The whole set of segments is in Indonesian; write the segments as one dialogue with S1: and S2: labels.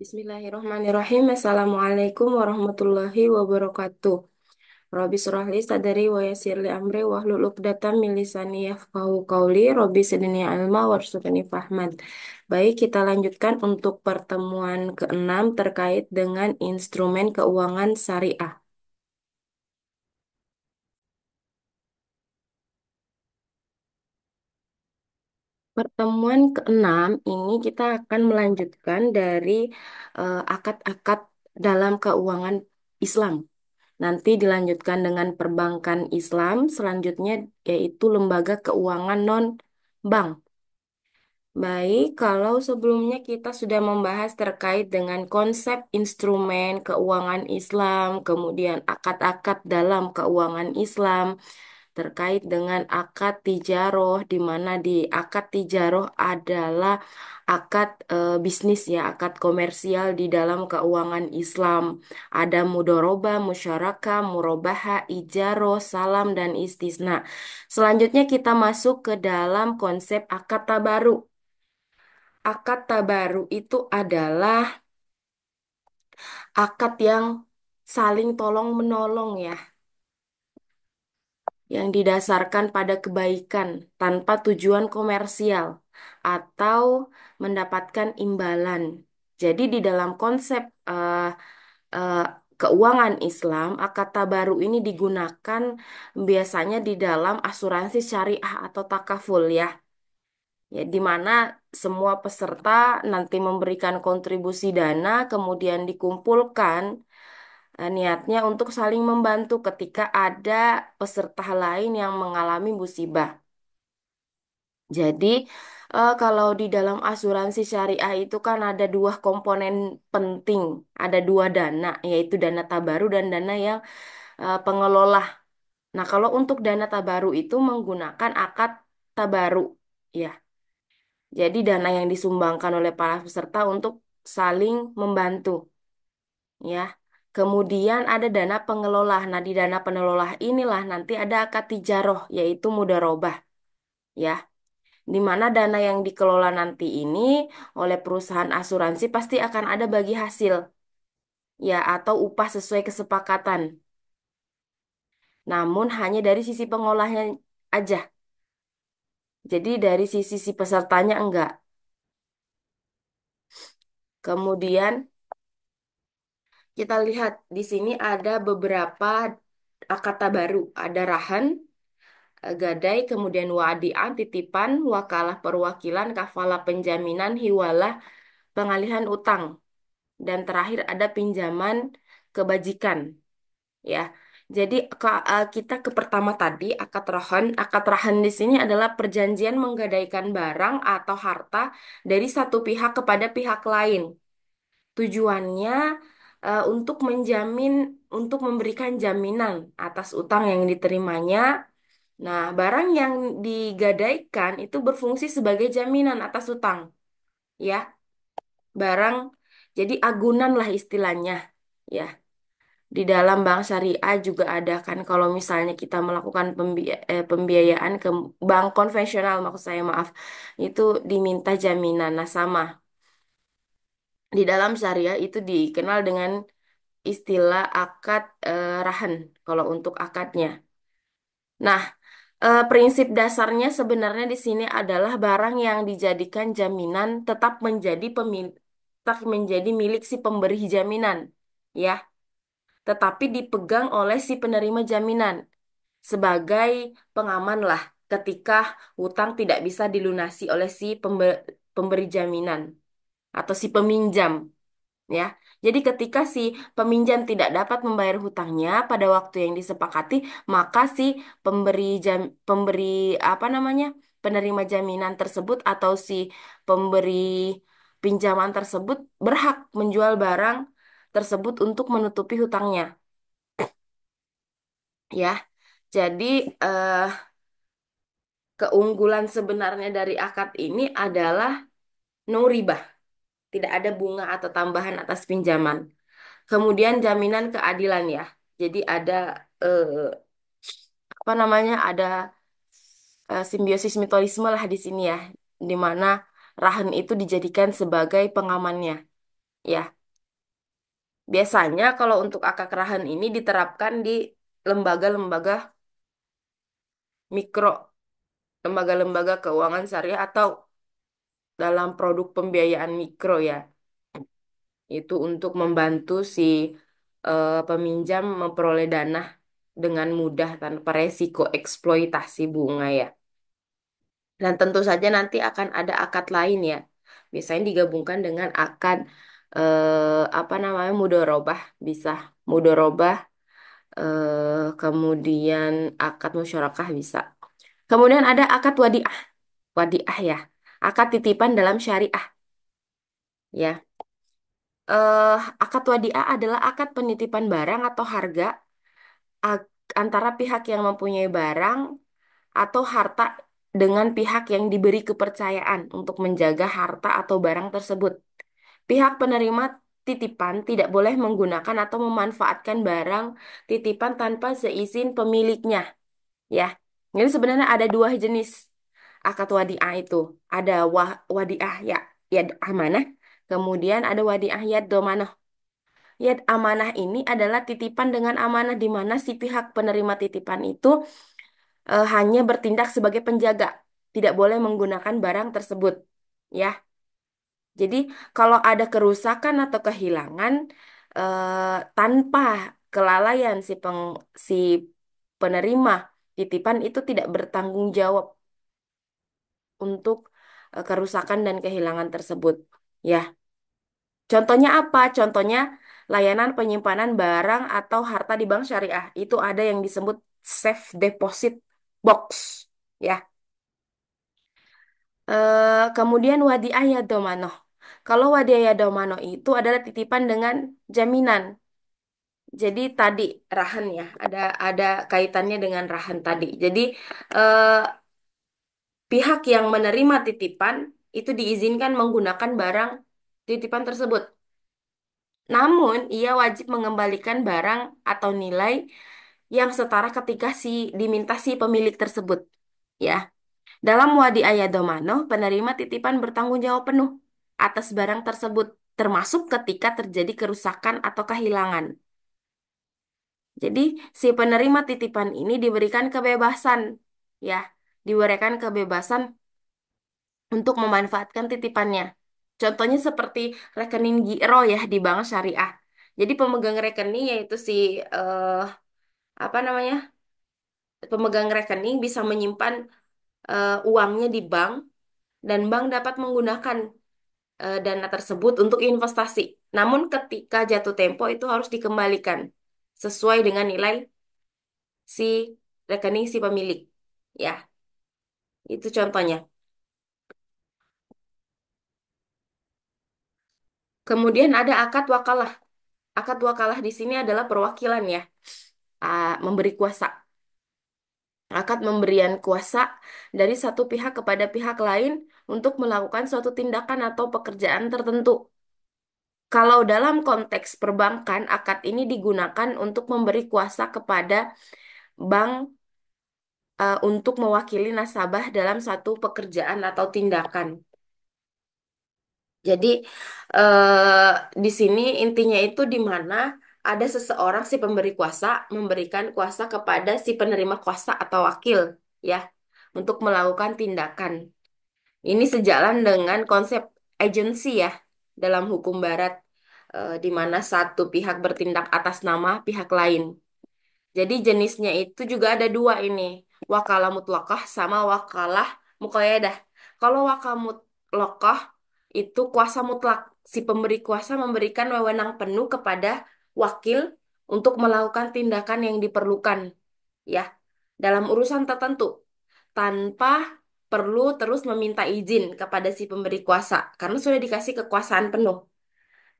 S1: Bismillahirrahmanirrahim. Assalamualaikum warahmatullahi wabarakatuh. Rabbi shrah li sadri wa yassir li amri wahlul 'uqdatam min lisani yafqahu qawli. Rabbi zidni ilma warzuqni fahman. Baik, kita lanjutkan untuk pertemuan keenam terkait dengan instrumen keuangan syariah. Pertemuan keenam ini kita akan melanjutkan dari akad-akad dalam keuangan Islam. Nanti dilanjutkan dengan perbankan Islam, selanjutnya yaitu lembaga keuangan non-bank. Baik, kalau sebelumnya kita sudah membahas terkait dengan konsep instrumen keuangan Islam, kemudian akad-akad dalam keuangan Islam, terkait dengan akad tijaroh, di mana di akad tijaroh adalah akad bisnis ya, akad komersial di dalam keuangan Islam. Ada mudoroba, musyarakah, murobaha, ijaroh, salam, dan istisna. Selanjutnya kita masuk ke dalam konsep akad tabaru. Akad tabaru itu adalah akad yang saling tolong menolong ya, yang didasarkan pada kebaikan tanpa tujuan komersial atau mendapatkan imbalan. Jadi di dalam konsep eh, keuangan Islam, akad tabaru ini digunakan biasanya di dalam asuransi syariah atau takaful ya. Ya, di mana semua peserta nanti memberikan kontribusi dana, kemudian dikumpulkan niatnya untuk saling membantu ketika ada peserta lain yang mengalami musibah. Jadi, kalau di dalam asuransi syariah itu kan ada dua komponen penting, ada dua dana, yaitu dana tabaru dan dana yang pengelola. Nah, kalau untuk dana tabaru itu menggunakan akad tabaru, ya. Jadi dana yang disumbangkan oleh para peserta untuk saling membantu, ya. Kemudian ada dana pengelola. Nah, di dana pengelola inilah nanti ada akad tijaroh, yaitu mudharabah, ya. Di mana dana yang dikelola nanti ini oleh perusahaan asuransi pasti akan ada bagi hasil, ya, atau upah sesuai kesepakatan. Namun hanya dari sisi pengolahnya aja. Jadi dari sisi si pesertanya enggak. Kemudian kita lihat di sini ada beberapa kata baru. Ada rahan, gadai, kemudian wadi'ah, titipan, wakalah perwakilan, kafalah penjaminan, hiwalah, pengalihan utang. Dan terakhir ada pinjaman kebajikan. Ya, jadi kita ke pertama tadi akad rahan. Akad rahan di sini adalah perjanjian menggadaikan barang atau harta dari satu pihak kepada pihak lain. Tujuannya untuk menjamin, untuk memberikan jaminan atas utang yang diterimanya. Nah, barang yang digadaikan itu berfungsi sebagai jaminan atas utang, ya. Barang jadi agunan lah istilahnya, ya. Di dalam bank syariah juga ada kan kalau misalnya kita melakukan pembiayaan ke bank konvensional maksud saya maaf, itu diminta jaminan. Nah, sama. Di dalam syariah itu dikenal dengan istilah akad rahan kalau untuk akadnya. Nah, prinsip dasarnya sebenarnya di sini adalah barang yang dijadikan jaminan tetap menjadi milik si pemberi jaminan, ya, tetapi dipegang oleh si penerima jaminan sebagai pengaman lah ketika hutang tidak bisa dilunasi oleh si pemberi jaminan atau si peminjam. Ya, jadi ketika si peminjam tidak dapat membayar hutangnya pada waktu yang disepakati, maka si pemberi apa namanya penerima jaminan tersebut atau si pemberi pinjaman tersebut berhak menjual barang tersebut untuk menutupi hutangnya. Ya, jadi eh, keunggulan sebenarnya dari akad ini adalah no riba, tidak ada bunga atau tambahan atas pinjaman. Kemudian jaminan keadilan ya. Jadi ada apa namanya? Ada simbiosis mutualisme lah di sini ya, di mana rahan itu dijadikan sebagai pengamannya. Ya, biasanya kalau untuk akad rahan ini diterapkan di lembaga-lembaga mikro, lembaga-lembaga keuangan syariah atau dalam produk pembiayaan mikro ya. Itu untuk membantu si peminjam memperoleh dana dengan mudah tanpa resiko eksploitasi bunga ya. Dan tentu saja nanti akan ada akad lain ya. Biasanya digabungkan dengan akad apa namanya mudorobah bisa mudorobah kemudian akad musyarakah bisa. Kemudian ada akad wadiah. Wadiah ya. Akad titipan dalam syariah ya. Akad wadiah adalah akad penitipan barang atau harga antara pihak yang mempunyai barang atau harta dengan pihak yang diberi kepercayaan untuk menjaga harta atau barang tersebut. Pihak penerima titipan tidak boleh menggunakan atau memanfaatkan barang titipan tanpa seizin pemiliknya. Ya, ini sebenarnya ada dua jenis akad wadiah itu. Ada wadiah ya, yad amanah, kemudian ada wadiah yad domanah. Yad amanah ini adalah titipan dengan amanah di mana si pihak penerima titipan itu hanya bertindak sebagai penjaga, tidak boleh menggunakan barang tersebut. Ya, jadi kalau ada kerusakan atau kehilangan tanpa kelalaian si penerima titipan itu tidak bertanggung jawab untuk kerusakan dan kehilangan tersebut. Ya, contohnya apa? Contohnya layanan penyimpanan barang atau harta di bank syariah. Itu ada yang disebut safe deposit box. Ya. Kemudian wadiah yadomanoh. Kalau wadiah yadomanoh itu adalah titipan dengan jaminan. Jadi tadi rahan ya, ada kaitannya dengan rahan tadi. Jadi eh, pihak yang menerima titipan itu diizinkan menggunakan barang titipan tersebut. Namun ia wajib mengembalikan barang atau nilai yang setara ketika diminta si pemilik tersebut. Ya. Dalam wadi ayadomano, penerima titipan bertanggung jawab penuh atas barang tersebut, termasuk ketika terjadi kerusakan atau kehilangan. Jadi, si penerima titipan ini diberikan kebebasan, ya, diberikan kebebasan untuk memanfaatkan titipannya. Contohnya seperti rekening giro ya di bank syariah. Jadi pemegang rekening yaitu si apa namanya? Pemegang rekening bisa menyimpan uangnya di bank dan bank dapat menggunakan dana tersebut untuk investasi. Namun ketika jatuh tempo itu harus dikembalikan sesuai dengan nilai si rekening si pemilik. Ya, itu contohnya. Kemudian ada akad wakalah. Akad wakalah di sini adalah perwakilan ya, memberi kuasa. Akad memberian kuasa dari satu pihak kepada pihak lain untuk melakukan suatu tindakan atau pekerjaan tertentu. Kalau dalam konteks perbankan, akad ini digunakan untuk memberi kuasa kepada bank untuk mewakili nasabah dalam satu pekerjaan atau tindakan. Jadi di sini intinya itu di mana ada seseorang si pemberi kuasa memberikan kuasa kepada si penerima kuasa atau wakil ya untuk melakukan tindakan. Ini sejalan dengan konsep agency ya dalam hukum barat di mana satu pihak bertindak atas nama pihak lain. Jadi jenisnya itu juga ada dua ini, wakalah mutlaqah sama wakalah muqayyadah. Kalau wakalah mutlaqah itu kuasa mutlak. Si pemberi kuasa memberikan wewenang penuh kepada wakil untuk melakukan tindakan yang diperlukan, ya, dalam urusan tertentu, tanpa perlu terus meminta izin kepada si pemberi kuasa, karena sudah dikasih kekuasaan penuh.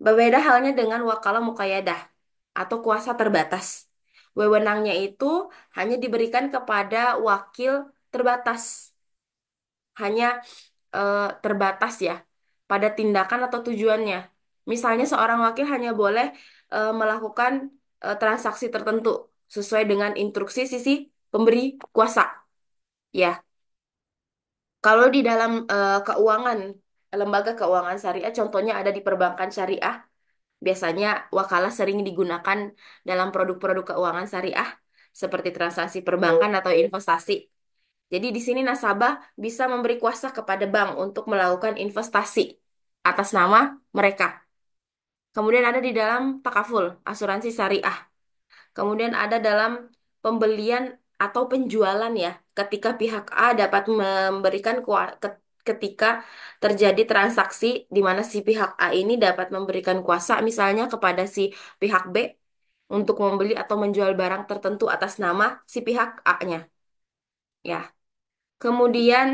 S1: Berbeda halnya dengan wakalah muqayyadah atau kuasa terbatas. Wewenangnya itu hanya diberikan kepada wakil terbatas, hanya terbatas ya pada tindakan atau tujuannya. Misalnya seorang wakil hanya boleh melakukan transaksi tertentu sesuai dengan instruksi sisi pemberi kuasa. Ya, kalau di dalam keuangan, lembaga keuangan syariah, contohnya ada di perbankan syariah. Biasanya wakalah sering digunakan dalam produk-produk keuangan syariah seperti transaksi perbankan atau investasi. Jadi di sini nasabah bisa memberi kuasa kepada bank untuk melakukan investasi atas nama mereka. Kemudian ada di dalam takaful, asuransi syariah. Kemudian ada dalam pembelian atau penjualan ya, ketika pihak A dapat memberikan ketika terjadi transaksi di mana si pihak A ini dapat memberikan kuasa misalnya kepada si pihak B untuk membeli atau menjual barang tertentu atas nama si pihak A-nya ya. Kemudian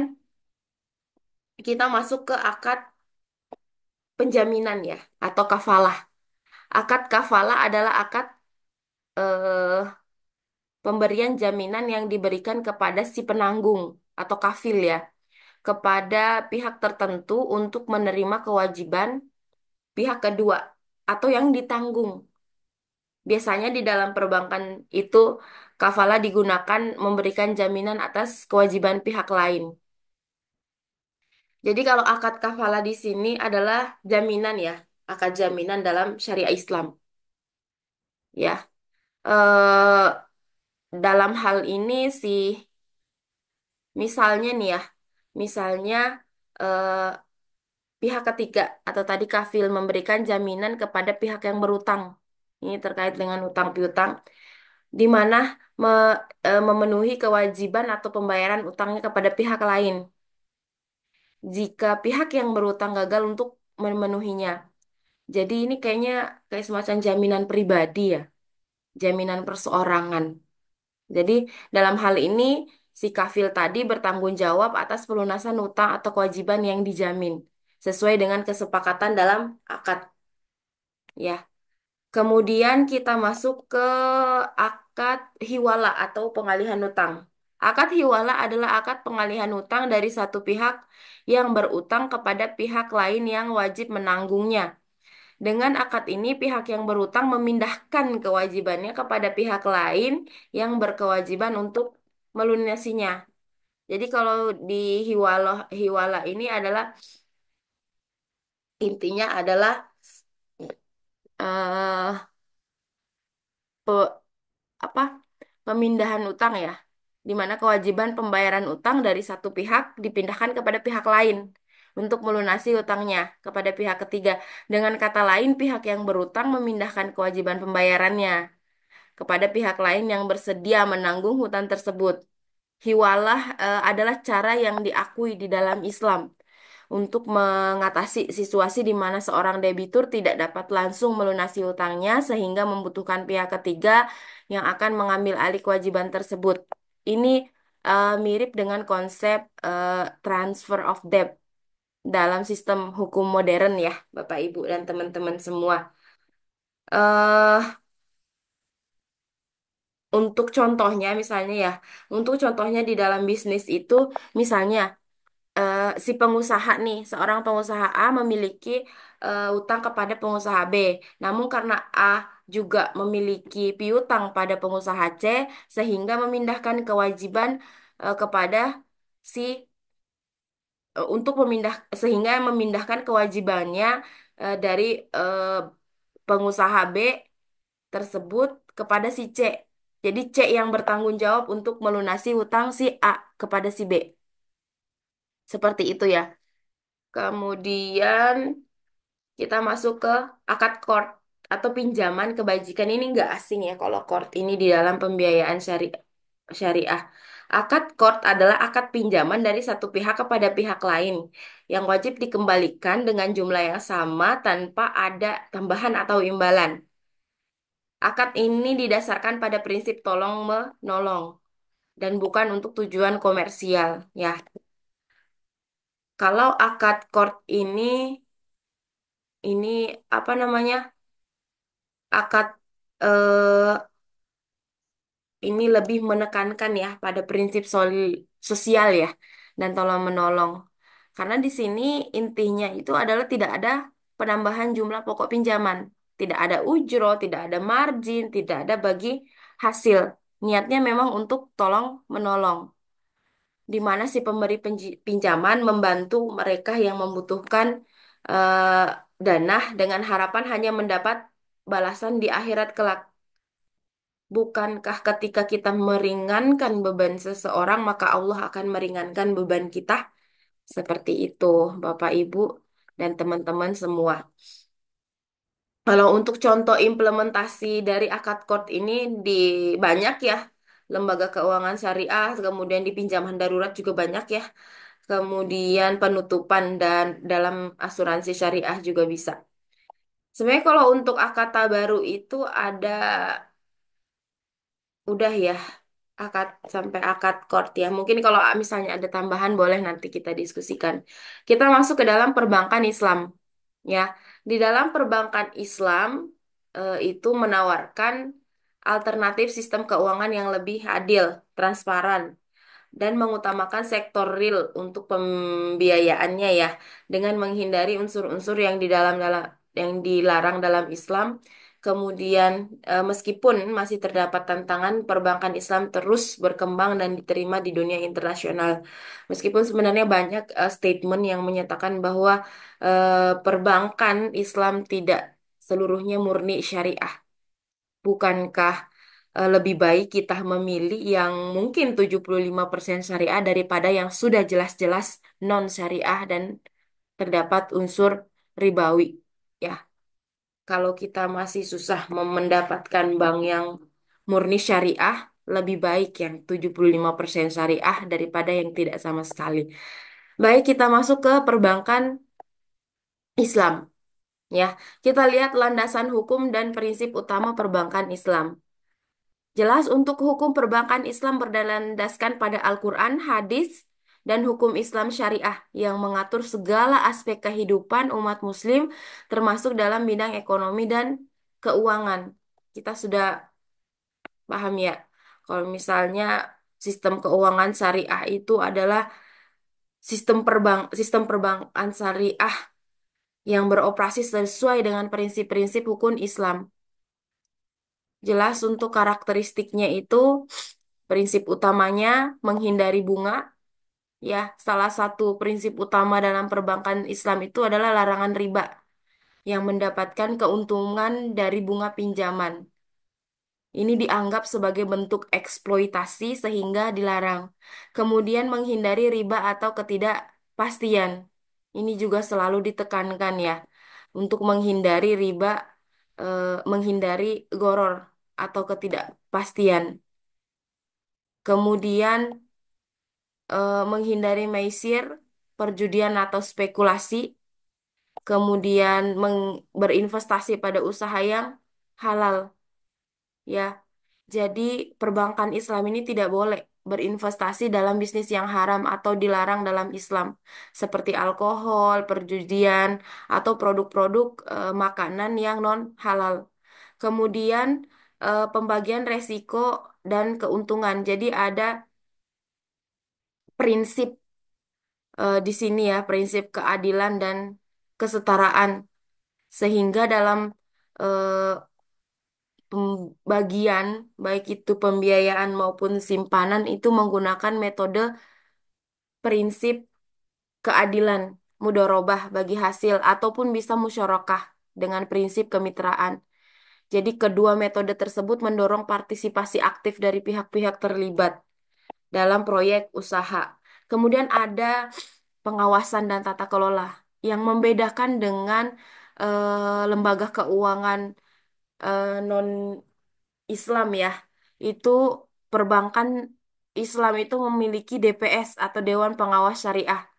S1: kita masuk ke akad penjaminan ya atau kafalah. Akad kafalah adalah akad eh, pemberian jaminan yang diberikan kepada si penanggung atau kafil ya, kepada pihak tertentu untuk menerima kewajiban pihak kedua atau yang ditanggung. Biasanya di dalam perbankan itu kafalah digunakan memberikan jaminan atas kewajiban pihak lain. Jadi kalau akad kafalah di sini adalah jaminan ya, akad jaminan dalam syariah Islam ya. Dalam hal ini sih, misalnya nih ya, misalnya eh, pihak ketiga atau tadi kafil memberikan jaminan kepada pihak yang berutang. Ini terkait dengan utang piutang, di mana memenuhi kewajiban atau pembayaran utangnya kepada pihak lain. Jika pihak yang berutang gagal untuk memenuhinya. Jadi ini kayaknya kayak semacam jaminan pribadi ya, jaminan perseorangan. Jadi dalam hal ini si kafil tadi bertanggung jawab atas pelunasan utang atau kewajiban yang dijamin sesuai dengan kesepakatan dalam akad ya. Kemudian kita masuk ke akad hiwala atau pengalihan utang. Akad hiwala adalah akad pengalihan utang dari satu pihak yang berutang kepada pihak lain yang wajib menanggungnya. Dengan akad ini, pihak yang berutang memindahkan kewajibannya kepada pihak lain yang berkewajiban untuk melunasinya. Jadi kalau di hiwala ini adalah intinya adalah eh pe- apa pemindahan utang ya, di mana kewajiban pembayaran utang dari satu pihak dipindahkan kepada pihak lain untuk melunasi utangnya kepada pihak ketiga. Dengan kata lain, pihak yang berutang memindahkan kewajiban pembayarannya kepada pihak lain yang bersedia menanggung hutang tersebut. Hiwalah adalah cara yang diakui di dalam Islam untuk mengatasi situasi di mana seorang debitur tidak dapat langsung melunasi hutangnya sehingga membutuhkan pihak ketiga yang akan mengambil alih kewajiban tersebut. Ini mirip dengan konsep transfer of debt dalam sistem hukum modern ya, Bapak Ibu dan teman-teman semua. eh untuk contohnya misalnya ya, untuk contohnya di dalam bisnis itu misalnya si pengusaha nih, seorang pengusaha A memiliki utang kepada pengusaha B. Namun karena A juga memiliki piutang pada pengusaha C, sehingga memindahkan kewajiban kepada si untuk sehingga memindahkan kewajibannya dari eh, pengusaha B tersebut kepada si C. Jadi C yang bertanggung jawab untuk melunasi hutang si A kepada si B. Seperti itu ya. Kemudian kita masuk ke akad qard atau pinjaman kebajikan. Ini nggak asing ya kalau qard ini di dalam pembiayaan syariah. Akad qard adalah akad pinjaman dari satu pihak kepada pihak lain yang wajib dikembalikan dengan jumlah yang sama tanpa ada tambahan atau imbalan. Akad ini didasarkan pada prinsip tolong menolong dan bukan untuk tujuan komersial ya. Kalau akad qard ini apa namanya? Akad eh, ini lebih menekankan ya pada prinsip sosial ya dan tolong menolong. Karena di sini intinya itu adalah tidak ada penambahan jumlah pokok pinjaman, tidak ada ujro, tidak ada margin, tidak ada bagi hasil. Niatnya memang untuk tolong menolong, di mana si pemberi pinjaman membantu mereka yang membutuhkan dana dengan harapan hanya mendapat balasan di akhirat kelak. Bukankah ketika kita meringankan beban seseorang, maka Allah akan meringankan beban kita? Seperti itu, Bapak, Ibu, dan teman-teman semua. Kalau untuk contoh implementasi dari akad qard ini di banyak ya, lembaga keuangan syariah, kemudian di pinjaman darurat juga banyak ya, kemudian penutupan dan dalam asuransi syariah juga bisa. Sebenarnya kalau untuk akad baru itu ada udah ya akad sampai akad qard ya. Mungkin kalau misalnya ada tambahan boleh nanti kita diskusikan. Kita masuk ke dalam perbankan Islam ya. Di dalam perbankan Islam itu menawarkan alternatif sistem keuangan yang lebih adil, transparan, dan mengutamakan sektor real untuk pembiayaannya ya, dengan menghindari unsur-unsur yang di dalam yang dilarang dalam Islam. Kemudian meskipun masih terdapat tantangan, perbankan Islam terus berkembang dan diterima di dunia internasional. Meskipun sebenarnya banyak statement yang menyatakan bahwa perbankan Islam tidak seluruhnya murni syariah. Bukankah lebih baik kita memilih yang mungkin 75% syariah daripada yang sudah jelas-jelas non syariah dan terdapat unsur ribawi. Ya, kalau kita masih susah mendapatkan bank yang murni syariah, lebih baik yang 75% syariah daripada yang tidak sama sekali. Baik, kita masuk ke perbankan Islam. Ya, kita lihat landasan hukum dan prinsip utama perbankan Islam. Jelas untuk hukum perbankan Islam berlandaskan pada Al-Quran, hadis, dan hukum Islam syariah yang mengatur segala aspek kehidupan umat muslim termasuk dalam bidang ekonomi dan keuangan. Kita sudah paham ya, kalau misalnya sistem keuangan syariah itu adalah sistem perbankan syariah yang beroperasi sesuai dengan prinsip-prinsip hukum Islam. Jelas untuk karakteristiknya itu prinsip utamanya menghindari bunga. Ya, salah satu prinsip utama dalam perbankan Islam itu adalah larangan riba yang mendapatkan keuntungan dari bunga pinjaman. Ini dianggap sebagai bentuk eksploitasi sehingga dilarang. Kemudian menghindari riba atau ketidakpastian. Ini juga selalu ditekankan ya, untuk menghindari riba, menghindari goror atau ketidakpastian. Kemudian menghindari maisir, perjudian atau spekulasi, kemudian berinvestasi pada usaha yang halal, ya. Jadi perbankan Islam ini tidak boleh berinvestasi dalam bisnis yang haram atau dilarang dalam Islam, seperti alkohol, perjudian, atau produk-produk makanan yang non halal. Kemudian pembagian resiko dan keuntungan. Jadi ada prinsip di sini ya, prinsip keadilan dan kesetaraan, sehingga dalam eh, pembagian baik itu pembiayaan maupun simpanan itu menggunakan metode prinsip keadilan mudorobah bagi hasil ataupun bisa musyarakah dengan prinsip kemitraan. Jadi kedua metode tersebut mendorong partisipasi aktif dari pihak-pihak terlibat dalam proyek usaha. Kemudian ada pengawasan dan tata kelola yang membedakan dengan lembaga keuangan non-Islam ya. Itu perbankan Islam itu memiliki DPS atau Dewan Pengawas Syariah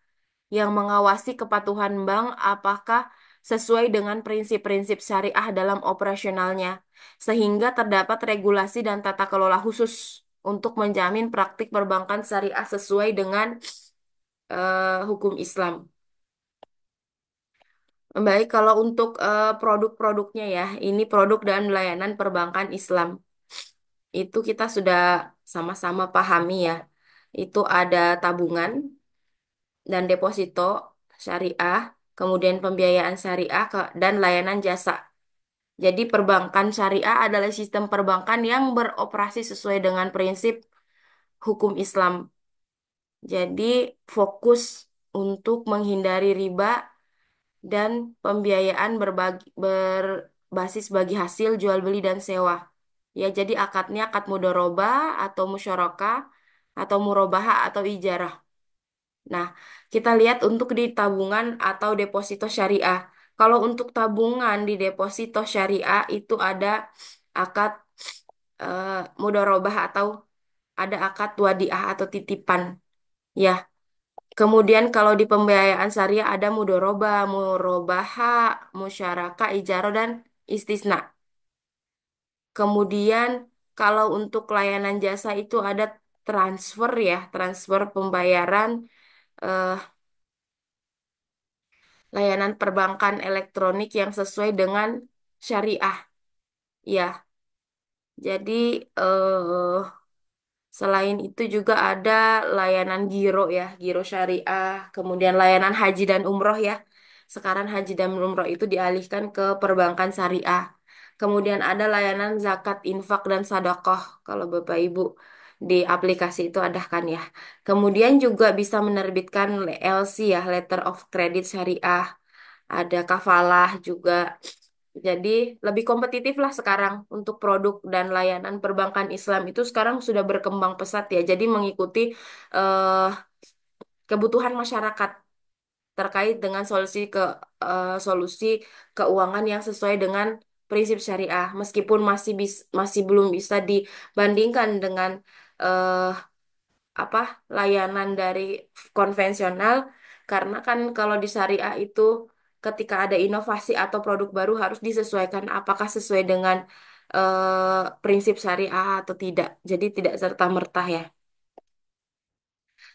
S1: yang mengawasi kepatuhan bank apakah sesuai dengan prinsip-prinsip syariah dalam operasionalnya, sehingga terdapat regulasi dan tata kelola khusus untuk menjamin praktik perbankan syariah sesuai dengan hukum Islam. Baik, kalau untuk produk-produknya ya, ini produk dan layanan perbankan Islam. Itu kita sudah sama-sama pahami ya. Itu ada tabungan dan deposito syariah, kemudian pembiayaan syariah dan layanan jasa. Jadi perbankan syariah adalah sistem perbankan yang beroperasi sesuai dengan prinsip hukum Islam. Jadi fokus untuk menghindari riba dan pembiayaan berbasis bagi hasil jual beli dan sewa. Ya, jadi akadnya akad mudoroba atau musyarakah atau murobaha atau ijarah. Nah, kita lihat untuk di tabungan atau deposito syariah. Kalau untuk tabungan di deposito syariah itu ada akad eh, mudorobah atau ada akad wadiah atau titipan. Ya, kemudian kalau di pembiayaan syariah ada mudoroba, murobaha, musyarakah, ijaro, dan istisna. Kemudian kalau untuk layanan jasa itu ada transfer ya, transfer pembayaran, eh, layanan perbankan elektronik yang sesuai dengan syariah. Ya, jadi eh, selain itu juga ada layanan giro ya, giro syariah, kemudian layanan haji dan umroh ya. Sekarang haji dan umroh itu dialihkan ke perbankan syariah. Kemudian ada layanan zakat, infak, dan sedekah. Kalau Bapak Ibu di aplikasi itu ada kan ya. Kemudian juga bisa menerbitkan LC ya, Letter of Credit Syariah. Ada kafalah juga. Jadi lebih kompetitif lah sekarang untuk produk dan layanan perbankan Islam itu sekarang sudah berkembang pesat ya. Jadi mengikuti eh, kebutuhan masyarakat terkait dengan solusi keuangan yang sesuai dengan prinsip syariah. Meskipun masih belum bisa dibandingkan dengan eh, apa layanan dari konvensional karena kan kalau di syariah itu ketika ada inovasi atau produk baru harus disesuaikan apakah sesuai dengan prinsip syariah atau tidak. Jadi tidak serta-merta ya.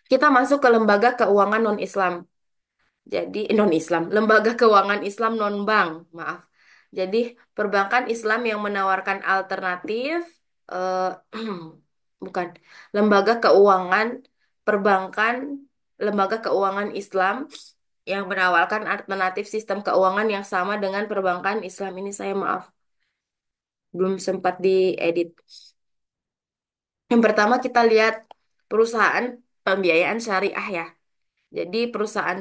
S1: Kita masuk ke lembaga keuangan non-Islam. Jadi non-Islam, lembaga keuangan Islam non-bank, maaf. Jadi perbankan Islam yang menawarkan alternatif eh, bukan lembaga keuangan perbankan lembaga keuangan Islam yang menawarkan alternatif sistem keuangan yang sama dengan perbankan Islam ini saya maaf belum sempat diedit. Yang pertama kita lihat perusahaan pembiayaan syariah ya. Jadi perusahaan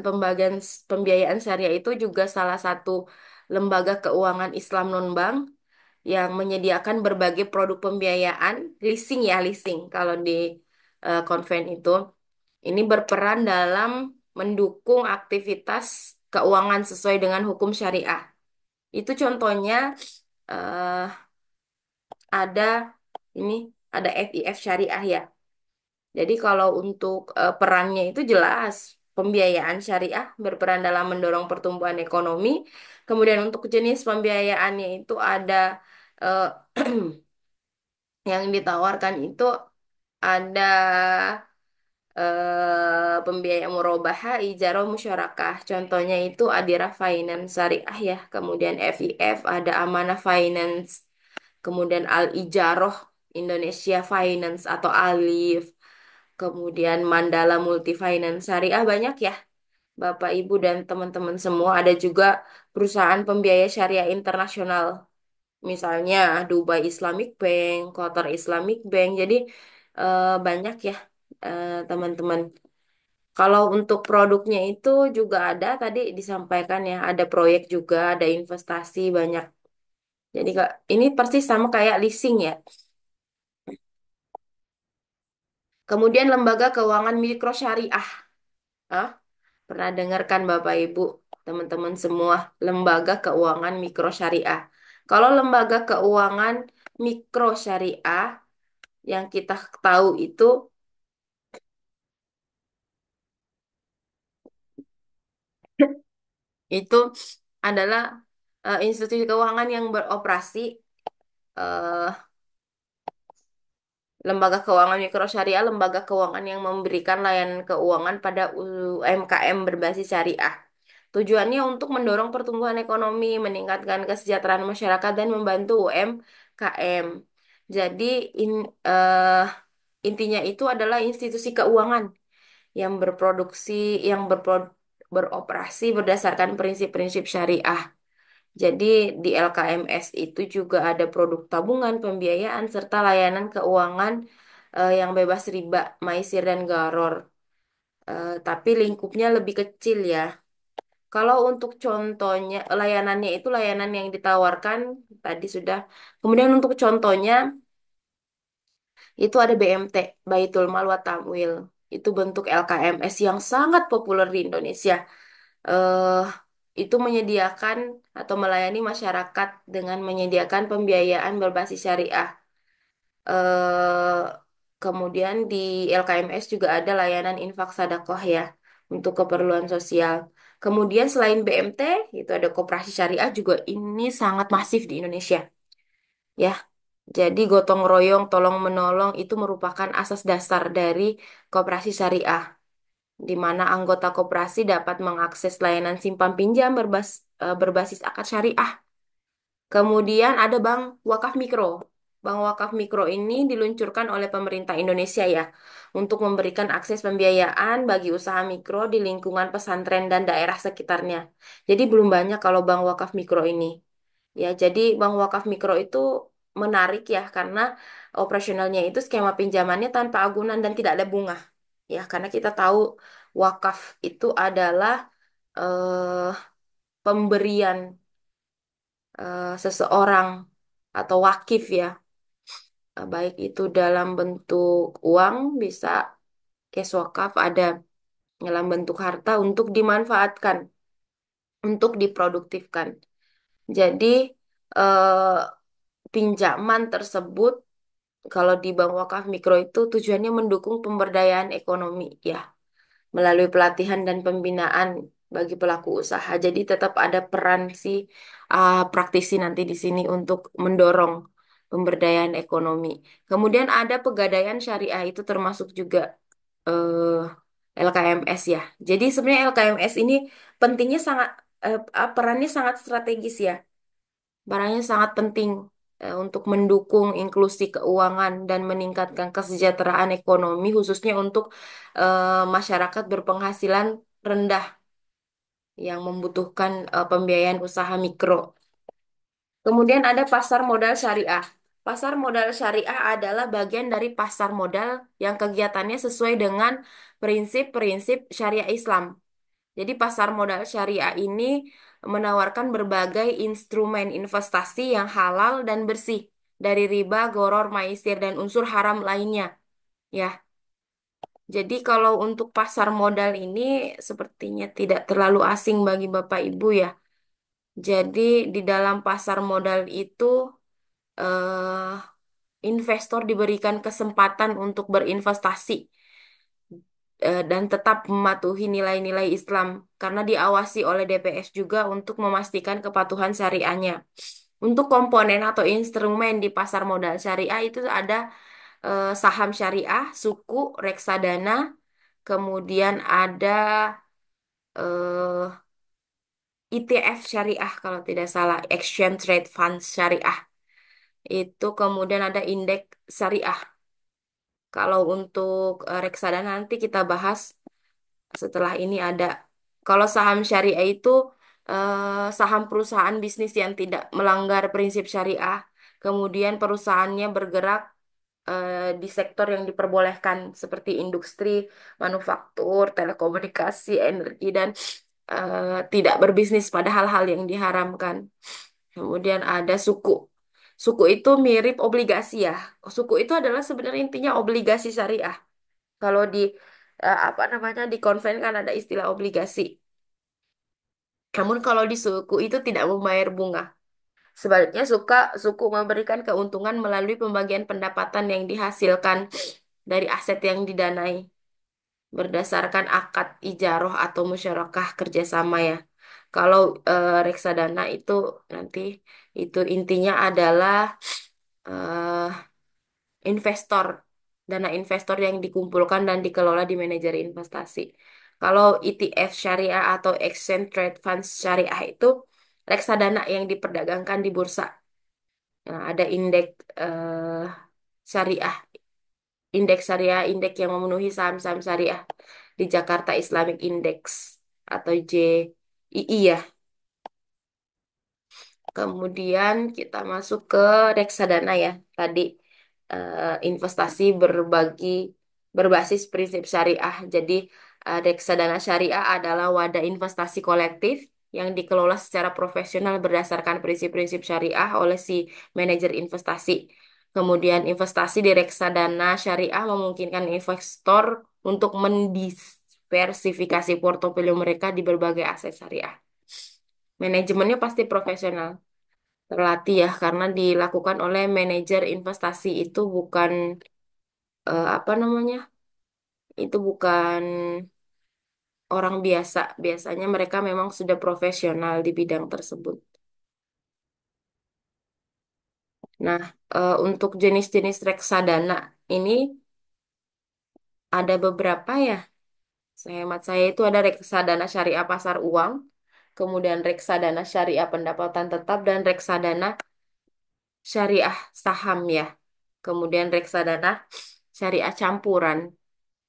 S1: pembiayaan syariah itu juga salah satu lembaga keuangan Islam non-bank yang menyediakan berbagai produk pembiayaan, leasing ya, leasing kalau di konven itu. Ini berperan dalam mendukung aktivitas keuangan sesuai dengan hukum syariah. Itu contohnya eh, ada ini ada FIF syariah ya. Jadi kalau untuk perannya itu jelas pembiayaan syariah berperan dalam mendorong pertumbuhan ekonomi. Kemudian untuk jenis pembiayaannya itu ada eh, yang ditawarkan itu ada pembiayaan murobaha, ijaro, musyarakah. Contohnya itu Adira Finance Syariah ya. Kemudian FIF ada Amanah Finance. Kemudian Al Ijaroh Indonesia Finance atau Alif. Kemudian Mandala Multi Finance Syariah banyak ya. Bapak, Ibu, dan teman-teman semua ada juga perusahaan pembiaya syariah internasional. Misalnya Dubai Islamic Bank, Qatar Islamic Bank. Jadi banyak ya teman-teman. Kalau untuk produknya itu juga ada tadi disampaikan ya, ada proyek juga, ada investasi banyak. Jadi Kak, ini persis sama kayak leasing ya. Kemudian lembaga keuangan mikro syariah. Ah, pernah dengarkan Bapak Ibu, teman-teman semua, lembaga keuangan mikro syariah. Kalau lembaga keuangan mikro syariah yang kita tahu itu adalah institusi keuangan yang beroperasi eh, lembaga keuangan mikro syariah, lembaga keuangan yang memberikan layanan keuangan pada UMKM berbasis syariah. Tujuannya untuk mendorong pertumbuhan ekonomi, meningkatkan kesejahteraan masyarakat, dan membantu UMKM. Jadi in, eh, intinya itu adalah institusi keuangan yang berproduksi, yang beroperasi berdasarkan prinsip-prinsip syariah. Jadi di LKMS itu juga ada produk tabungan, pembiayaan, serta layanan keuangan yang bebas riba, maisir dan garor. Tapi lingkupnya lebih kecil ya. Kalau untuk contohnya, layanannya itu layanan yang ditawarkan tadi sudah. Kemudian untuk contohnya itu ada BMT, Baitul Mal wa Tamwil. Itu bentuk LKMS yang sangat populer di Indonesia. eh itu menyediakan atau melayani masyarakat dengan menyediakan pembiayaan berbasis syariah. eh Kemudian di LKMS juga ada layanan infak sedekah ya untuk keperluan sosial. Kemudian selain BMT, itu ada koperasi syariah juga ini sangat masif di Indonesia ya. Jadi gotong royong, tolong menolong itu merupakan asas dasar dari koperasi syariah, di mana anggota koperasi dapat mengakses layanan simpan pinjam berbasis akad syariah. Kemudian ada Bank Wakaf Mikro. Bank Wakaf Mikro ini diluncurkan oleh pemerintah Indonesia ya, untuk memberikan akses pembiayaan bagi usaha mikro di lingkungan pesantren dan daerah sekitarnya. Jadi belum banyak kalau Bank Wakaf Mikro ini. Ya, jadi Bank Wakaf Mikro itu menarik ya, karena operasionalnya itu skema pinjamannya tanpa agunan dan tidak ada bunga. Ya, karena kita tahu wakaf itu adalah eh, pemberian seseorang atau wakif ya. Baik itu dalam bentuk uang, bisa cash wakaf, ada dalam bentuk harta untuk dimanfaatkan, untuk diproduktifkan. Jadi eh, pinjaman tersebut kalau di Bank Wakaf Mikro itu tujuannya mendukung pemberdayaan ekonomi ya, melalui pelatihan dan pembinaan bagi pelaku usaha. Jadi tetap ada peran si praktisi nanti di sini untuk mendorong pemberdayaan ekonomi. Kemudian ada pegadaian syariah, itu termasuk juga LKMS ya. Jadi sebenarnya LKMS ini pentingnya sangat perannya sangat strategis ya. Perannya sangat penting untuk mendukung inklusi keuangan dan meningkatkan kesejahteraan ekonomi khususnya untuk masyarakat berpenghasilan rendah yang membutuhkan pembiayaan usaha mikro. Kemudian ada pasar modal syariah. Pasar modal syariah adalah bagian dari pasar modal yang kegiatannya sesuai dengan prinsip-prinsip syariah Islam. Jadi pasar modal syariah ini menawarkan berbagai instrumen investasi yang halal dan bersih dari riba, goror, maisir, dan unsur haram lainnya. Ya, jadi kalau untuk pasar modal ini sepertinya tidak terlalu asing bagi Bapak Ibu ya. Jadi di dalam pasar modal itu eh, investor diberikan kesempatan untuk berinvestasi dan tetap mematuhi nilai-nilai Islam karena diawasi oleh DPS juga untuk memastikan kepatuhan syariahnya. Untuk komponen atau instrumen di pasar modal syariah itu ada saham syariah, suku, reksadana, kemudian ada eh, ETF syariah kalau tidak salah, Exchange Trade Fund syariah. Itu kemudian ada indeks syariah. Kalau untuk reksadana nanti kita bahas setelah ini ada. Kalau saham syariah itu saham perusahaan bisnis yang tidak melanggar prinsip syariah. Kemudian perusahaannya bergerak di sektor yang diperbolehkan seperti industri, manufaktur, telekomunikasi, energi, dan tidak berbisnis pada hal-hal yang diharamkan. Kemudian ada suku. Suku itu mirip obligasi ya. Suku itu adalah sebenarnya intinya obligasi syariah. Kalau di apa namanya di konven kan ada istilah obligasi. Namun kalau di suku itu tidak membayar bunga. Sebaliknya suku memberikan keuntungan melalui pembagian pendapatan yang dihasilkan dari aset yang didanai berdasarkan akad ijaroh atau musyarakah kerjasama ya. Kalau reksadana itu nanti itu intinya adalah eh, investor, dana investor yang dikumpulkan dan dikelola di manajer investasi. Kalau ETF syariah atau Exchange Trade Funds syariah itu reksadana yang diperdagangkan di bursa. Nah, ada indeks syariah, indeks yang memenuhi saham-saham syariah di Jakarta Islamic Index atau JII ya. Kemudian kita masuk ke reksadana ya. Tadi investasi berbasis prinsip syariah. Jadi Reksadana syariah adalah wadah investasi kolektif yang dikelola secara profesional berdasarkan prinsip-prinsip syariah oleh si manajer investasi. Kemudian investasi di reksadana syariah memungkinkan investor untuk mendiversifikasi portofolio mereka di berbagai aset syariah. Manajemennya pasti profesional, terlatih ya, karena dilakukan oleh manajer investasi itu bukan apa namanya? Itu bukan orang biasa. Biasanya mereka memang sudah profesional di bidang tersebut. Nah, untuk jenis-jenis reksadana ini ada beberapa ya. Sehemat saya itu ada reksadana syariah pasar uang, kemudian reksadana syariah pendapatan tetap, dan reksadana syariah saham ya. Kemudian reksadana syariah campuran.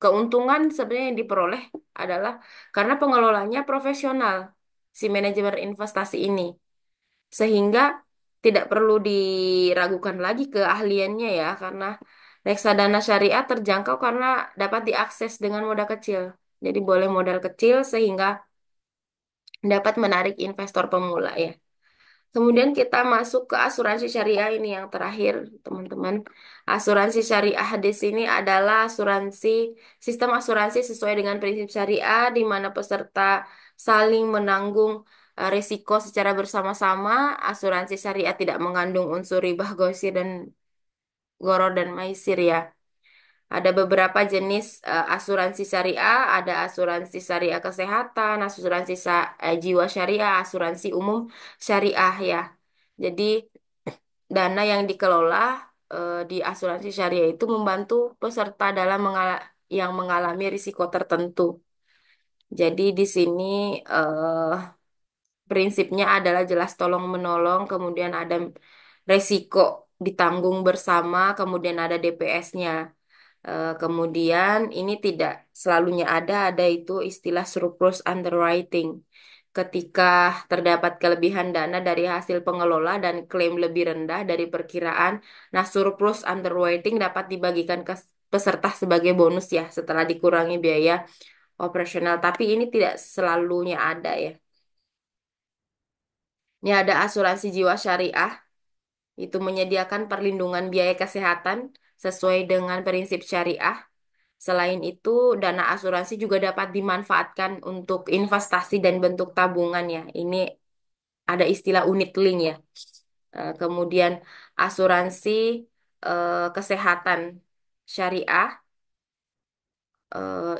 S1: Keuntungan sebenarnya yang diperoleh adalah karena pengelolanya profesional, si manajemen investasi ini. Sehingga tidak perlu diragukan lagi keahliannya ya, karena reksadana syariah terjangkau karena dapat diakses dengan modal kecil. Jadi boleh modal kecil sehingga dapat menarik investor pemula ya. Kemudian kita masuk ke asuransi syariah ini yang terakhir, teman-teman. Asuransi syariah di sini adalah sistem asuransi sesuai dengan prinsip syariah di mana peserta saling menanggung risiko secara bersama-sama. Asuransi syariah tidak mengandung unsur ribah, gosir, dan goror dan maisir ya. Ada beberapa jenis asuransi syariah, ada asuransi syariah kesehatan, jiwa syariah, asuransi umum syariah ya. Jadi dana yang dikelola di asuransi syariah itu membantu peserta dalam yang mengalami risiko tertentu. Jadi di sini prinsipnya adalah jelas tolong menolong, kemudian ada resiko ditanggung bersama, kemudian ada DPS-nya. Kemudian ini tidak selalunya ada itu istilah surplus underwriting. Ketika terdapat kelebihan dana dari hasil pengelola dan klaim lebih rendah dari perkiraan, nah surplus underwriting dapat dibagikan ke peserta sebagai bonus ya setelah dikurangi biaya operasional. Tapi ini tidak selalunya ada ya. Ini ada asuransi jiwa syariah, itu menyediakan perlindungan biaya kesehatan sesuai dengan prinsip syariah. Selain itu, dana asuransi juga dapat dimanfaatkan untuk investasi dan bentuk tabungan ya. Ini ada istilah unit link ya. Kemudian asuransi kesehatan syariah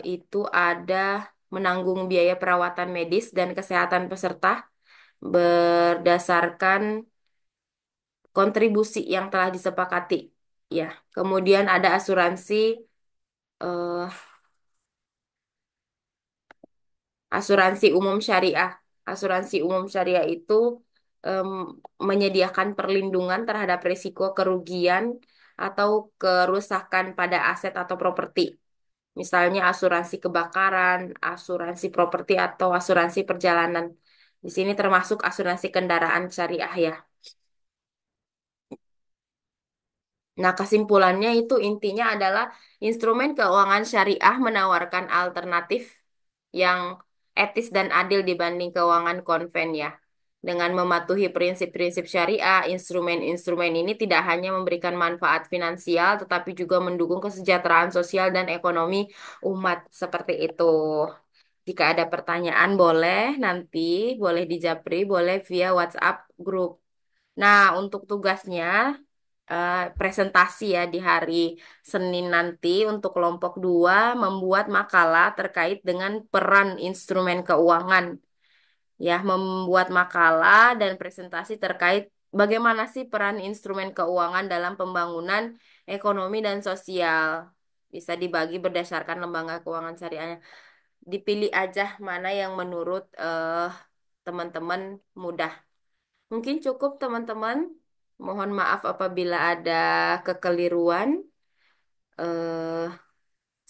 S1: itu ada menanggung biaya perawatan medis dan kesehatan peserta berdasarkan kontribusi yang telah disepakati. Ya, kemudian ada eh, asuransi umum syariah. Asuransi umum syariah itu em, menyediakan perlindungan terhadap risiko kerugian atau kerusakan pada aset atau properti. Misalnya asuransi kebakaran, asuransi properti atau asuransi perjalanan. Di sini termasuk asuransi kendaraan syariah ya. Nah, kesimpulannya itu intinya adalah instrumen keuangan syariah menawarkan alternatif yang etis dan adil dibanding keuangan konven ya. Dengan mematuhi prinsip-prinsip syariah, instrumen-instrumen ini tidak hanya memberikan manfaat finansial, tetapi juga mendukung kesejahteraan sosial dan ekonomi umat seperti itu. Jika ada pertanyaan, boleh nanti, boleh dijapri, boleh via WhatsApp grup. Nah, untuk tugasnya presentasi ya di hari Senin nanti untuk kelompok 2 membuat makalah terkait dengan peran instrumen keuangan. Ya, membuat makalah dan presentasi terkait bagaimana sih peran instrumen keuangan dalam pembangunan ekonomi dan sosial. Bisa dibagi berdasarkan lembaga keuangan syariahnya. Dipilih aja mana yang menurut teman-teman mudah. Mungkin cukup teman-teman. Mohon maaf apabila ada kekeliruan. Eh,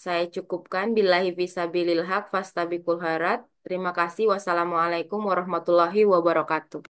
S1: saya cukupkan. Billahi fisabilil haq fastabikul harat. Terima kasih. Wassalamualaikum warahmatullahi wabarakatuh.